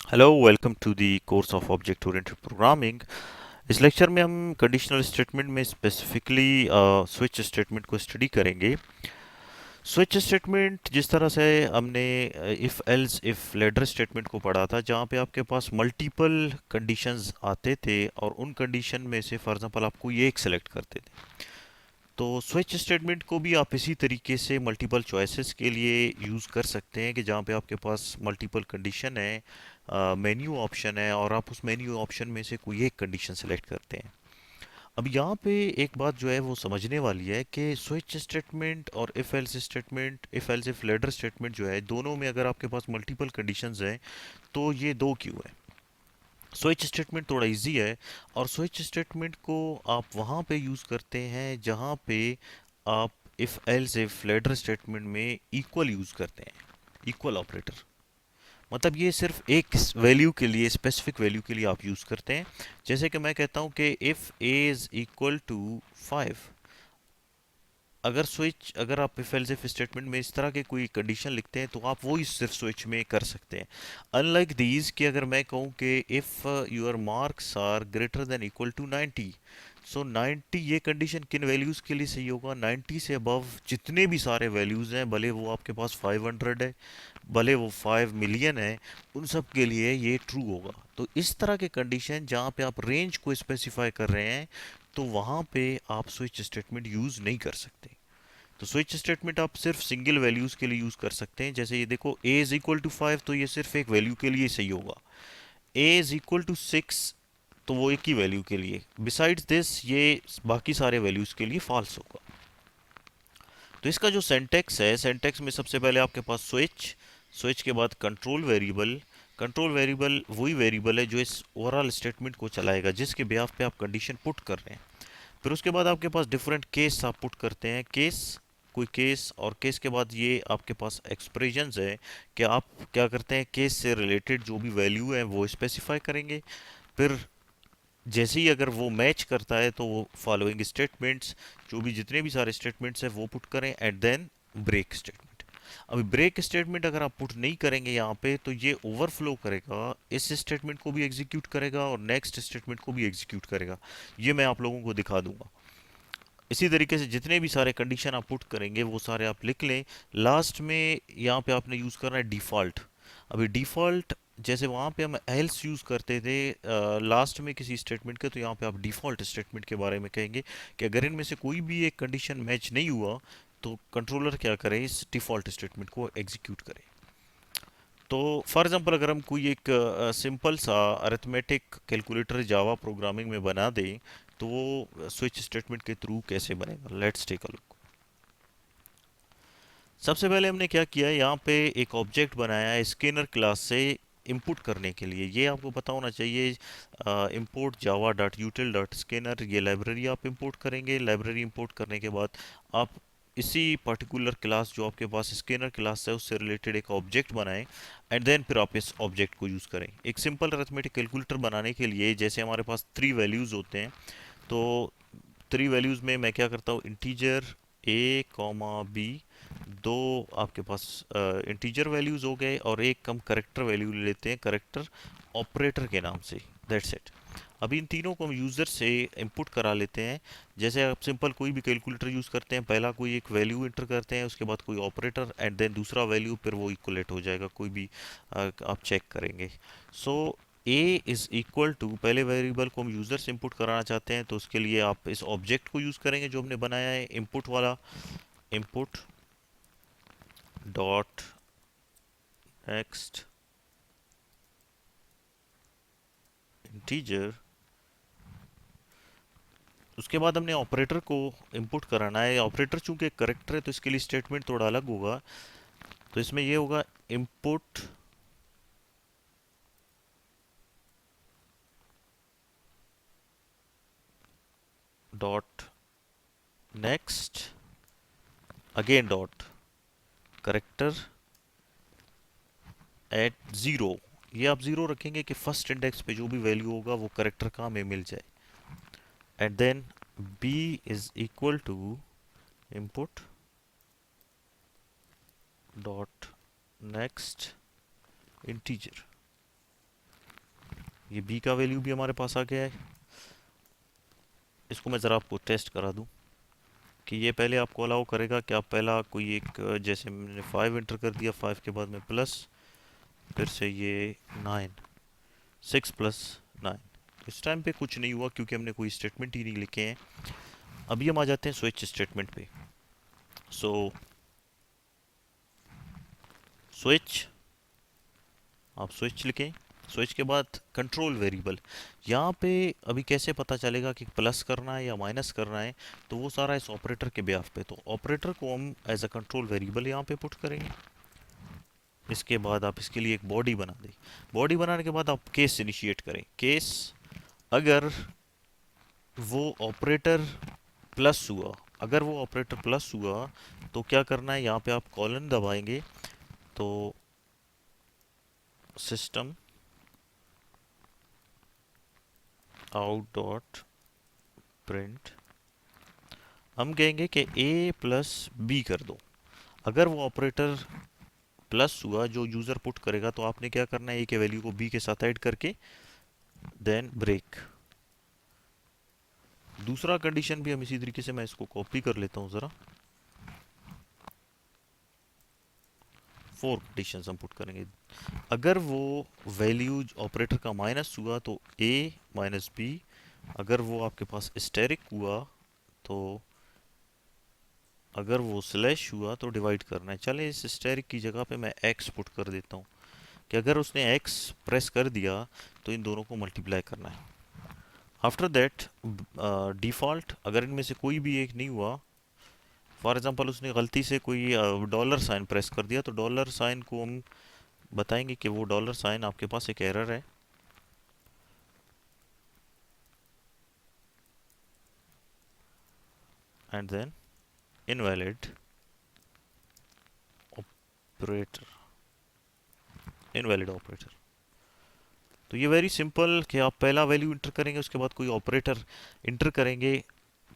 Hello welcome to the course of object oriented programming. इस lecture में हम conditional statement में स्पेसिफिकली स्विच स्टेटमेंट को स्टडी करेंगे। स्विच स्टेटमेंट जिस तरह से हमने if else if ladder statement को पढ़ा था, जहाँ पे आपके पास मल्टीपल कंडीशंस आते थे और उन कंडीशन में से फॉर एग्जांपल आप कोई एक सेलेक्ट करते थे। तो स्विच स्टेटमेंट को भी आप इसी तरीके से मल्टीपल चॉइसेस के लिए यूज़ कर सकते हैं कि जहाँ पे आपके पास मल्टीपल कंडीशन है, मेन्यू ऑप्शन है और आप उस मेन्यू ऑप्शन में से कोई एक कंडीशन सेलेक्ट करते हैं। अब यहाँ पे एक बात जो है वो समझने वाली है कि स्विच स्टेटमेंट और if else statement, if else if ladder statement जो है, दोनों में अगर आपके पास मल्टीपल कंडीशंस हैं तो ये दो क्यों है। स्विच स्टेटमेंट थोड़ा इजी है और स्विच स्टेटमेंट को आप वहाँ पे यूज़ करते हैं जहाँ पे आप if else if ladder statement में इक्वल यूज़ करते हैं, इक्वल ऑपरेटर। मतलब ये सिर्फ एक वैल्यू के लिए, स्पेसिफिक वैल्यू के लिए आप यूज़ करते हैं। जैसे कि मैं कहता हूँ कि if A is equal to 5, अगर आप इफ एल्स इफ स्टेटमेंट में इस तरह के कोई कंडीशन लिखते हैं तो आप वो ही सिर्फ स्विच में कर सकते हैं। अनलाइक दीज कि अगर मैं कहूँ कि if your marks are greater than equal to 90, so 90 ये कंडीशन किन वैल्यूज़ के लिए सही होगा? 90 से अबव जितने भी सारे वैल्यूज़ हैं, भले वो आपके पास 500 है, भले वो 5 मिलियन है, उन सब के लिए ये ट्रू होगा। तो इस तरह के कंडीशन जहाँ पे आप रेंज को स्पेसिफाई कर रहे हैं, तो वहाँ पे आप स्विच स्टेटमेंट यूज़ नहीं कर सकते। तो स्विच स्टेटमेंट आप सिर्फ सिंगल वैल्यूज के लिए यूज कर सकते हैं। जैसे ये देखो, a इज इक्वल टू 5, तो ये सिर्फ एक वैल्यू के लिए सही होगा। a इज इक्वल टू 6, तो वो एक ही वैल्यू के लिए। बिसाइड्स दिस ये बाकी सारे वैल्यूज के लिए फॉल्स होगा। तो इसका जो सिंटैक्स है, सिंटैक्स में सबसे पहले आपके पास स्विच, स्विच के बाद कंट्रोल वेरिएबल। कंट्रोल वेरिएबल वही वेरिएबल है जो इस ओवरऑल स्टेटमेंट को चलाएगा, जिसके बिहाफ पे आप कंडीशन पुट कर रहे हैं। फिर उसके बाद आपके पास डिफरेंट केस आप पुट करते हैं, केस, कोई केस, और केस के बाद ये आपके पास एक्सप्रेशंस है कि आप क्या करते हैं, केस से रिलेटेड जो भी वैल्यू है वो स्पेसिफाई करेंगे। फिर जैसे ही अगर वो मैच करता है तो वो फॉलोइंग स्टेटमेंट्स, जो भी जितने भी सारे स्टेटमेंट्स हैं वो पुट करें, एंड देन ब्रेक स्टेटमेंट। अभी ब्रेक स्टेटमेंट अगर आप पुट नहीं करेंगे यहाँ पे तो ये ओवरफ्लो करेगा, इस स्टेटमेंट को भी एग्जीक्यूट करेगा और नेक्स्ट स्टेटमेंट को भी एग्जीक्यूट करेगा। ये मैं आप लोगों को दिखा दूंगा। इसी तरीके से जितने भी सारे कंडीशन आप पुट करेंगे वो सारे आप लिख लें। लास्ट में यहाँ पे आपने यूज़ करना है डिफ़ॉल्ट। अभी डिफ़ॉल्ट, जैसे वहाँ पे हम एल्स यूज़ करते थे लास्ट में किसी स्टेटमेंट के, तो यहाँ पे आप डिफ़ॉल्ट स्टेटमेंट के बारे में कहेंगे कि अगर इनमें से कोई भी एक कंडीशन मैच नहीं हुआ तो कंट्रोलर क्या करे, इस डिफ़ॉल्ट स्टेटमेंट को एग्जीक्यूट करे। तो फॉर एग्जांपल अगर हम कोई एक सिंपल सा अरिथमेटिक कैलकुलेटर जावा प्रोग्रामिंग में बना दें, तो वो स्विच स्टेटमेंट के थ्रू कैसे बनेगा, लेट्स टेक अ लुक। सबसे पहले हमने क्या किया है, यहाँ पे एक ऑब्जेक्ट बनाया है स्कैनर क्लास से इंपुट करने के लिए। ये आपको पता होना चाहिए, import Java dot यूटिल dot scanner, ये लाइब्रेरी आप इंपोर्ट करेंगे। लाइब्रेरी इंपोर्ट करने के बाद आप इसी पर्टिकुलर क्लास जो आपके पास स्कैनर क्लास है उससे रिलेटेड एक ऑब्जेक्ट बनाएं, एंड देन फिर आप इस ऑब्जेक्ट को यूज़ करें। एक सिंपल अरिथमेटिक कैलकुलेटर बनाने के लिए जैसे हमारे पास 3 वैल्यूज़ होते हैं, तो 3 वैल्यूज़ में मैं क्या करता हूँ, इंटीजर ए कॉमा बी, दो आपके पास इंटीजर वैल्यूज़ हो गए और एक हम करेक्टर वैल्यू ले लेते हैं, करेक्टर ऑपरेटर के नाम से। That's it. अभी इन तीनों को हम यूज़र से इंपुट करा लेते हैं। जैसे आप सिंपल कोई भी कैलकुलेटर यूज़ करते हैं, पहला कोई एक वैल्यू इंटर करते हैं, उसके बाद कोई ऑपरेटर, एंड देन दूसरा वैल्यू, फिर वो इक्वलेट हो जाएगा कोई भी आप चेक करेंगे। सो ए इज़ इक्वल टू, पहले वेरिएबल को हम यूज़र से इंपुट कराना चाहते हैं तो उसके लिए आप इस ऑब्जेक्ट को यूज़ करेंगे जो हमने बनाया है, इनपुट वाला। Input dot next integer. उसके बाद हमने ऑपरेटर को इंपुट कराना है। ऑपरेटर चूंकि एक करेक्टर है तो इसके लिए स्टेटमेंट थोड़ा अलग होगा। तो इसमें ये होगा input dot next, again dot character at zero. ये आप ज़ीरो रखेंगे कि फर्स्ट इंडेक्स पे जो भी वैल्यू होगा वो करेक्टर का हमें मिल जाए। And then b is equal to input dot next integer. ये बी का वैल्यू भी हमारे पास आ गया है। इसको मैं ज़रा आपको टेस्ट करा दूं कि ये पहले आपको अलाउ करेगा कि आप पहला कोई एक जैसे मैंने 5 इंटर कर दिया, 5 के बाद में प्लस, फिर से ये 9, 6 प्लस 9। इस टाइम पे कुछ नहीं हुआ क्योंकि हमने कोई स्टेटमेंट ही नहीं लिखे हैं। अभी हम आ जाते हैं स्विच स्टेटमेंट पे। सो स्विच, आप स्विच लिखें। स्विच के बाद कंट्रोल वेरिएबल। यहाँ पे अभी कैसे पता चलेगा कि प्लस करना है या माइनस करना है, तो वो सारा इस ऑपरेटर के ब्याफ पे। तो ऑपरेटर को हम एज अ कंट्रोल वेरिएबल यहाँ पे पुट करेंगे। इसके बाद आप इसके लिए एक बॉडी बना दें। बॉडी बनाने के बाद आप केस इनिशिएट करें। केस अगर वो ऑपरेटर प्लस हुआ, अगर वो ऑपरेटर प्लस हुआ तो क्या करना है, यहाँ पे आप कॉलन दबाएंगे तो सिस्टम आउट डॉट प्रिंट, हम कहेंगे कि ए प्लस बी कर दो। अगर वो ऑपरेटर प्लस हुआ जो यूज़र पुट करेगा, तो आपने क्या करना है, ए के वैल्यू को बी के साथ ऐड करके देन ब्रेक। दूसरा कंडीशन भी हम इसी तरीके से, मैं इसको कॉपी कर लेता हूँ ज़रा। 4 कंडीशंस हम पुट करेंगे। अगर वो वैल्यू ऑपरेटर का माइनस हुआ तो ए माइनस बी, अगर वो आपके पास स्टेरिक हुआ तो, अगर वो स्लैश हुआ तो डिवाइड करना है। चले इस स्टेरिक की जगह पे मैं एक्स पुट कर देता हूँ कि अगर उसने एक्स प्रेस कर दिया तो इन दोनों को मल्टीप्लाई करना है। आफ्टर दैट डिफ़ॉल्ट, अगर इनमें से कोई भी एक नहीं हुआ, फॉर एग्जांपल उसने गलती से कोई डॉलर साइन प्रेस कर दिया, तो डॉलर साइन को हम बताएंगे कि वो डॉलर साइन आपके पास एक एरर है। And then invalid operator, invalid operator. तो ये वेरी सिंपल कि आप पहला वैल्यू इंटर करेंगे, उसके बाद कोई ऑपरेटर इंटर करेंगे,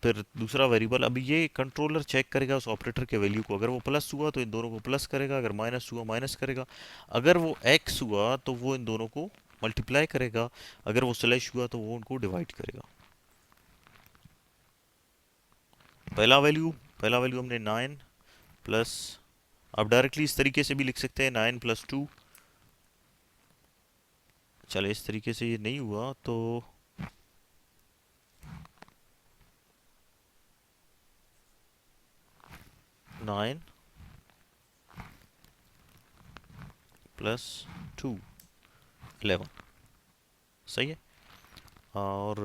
फिर दूसरा वेरिएबल। अभी ये कंट्रोलर चेक करेगा उस ऑपरेटर के वैल्यू को। अगर वो प्लस हुआ तो इन दोनों को प्लस करेगा, अगर माइनस हुआ माइनस करेगा। अगर वो एक्स हुआ तो वो इन दोनों को मल्टीप्लाई करेगा, अगर वो स्लैश हुआ तो वो उनको डिवाइड करेगा। पहला वैल्यू हमने 9 प्लस, आप डायरेक्टली इस तरीके से भी लिख सकते हैं 9 प्लस 2। चले इस तरीके से ये नहीं हुआ तो 9 प्लस 2 11, सही है। और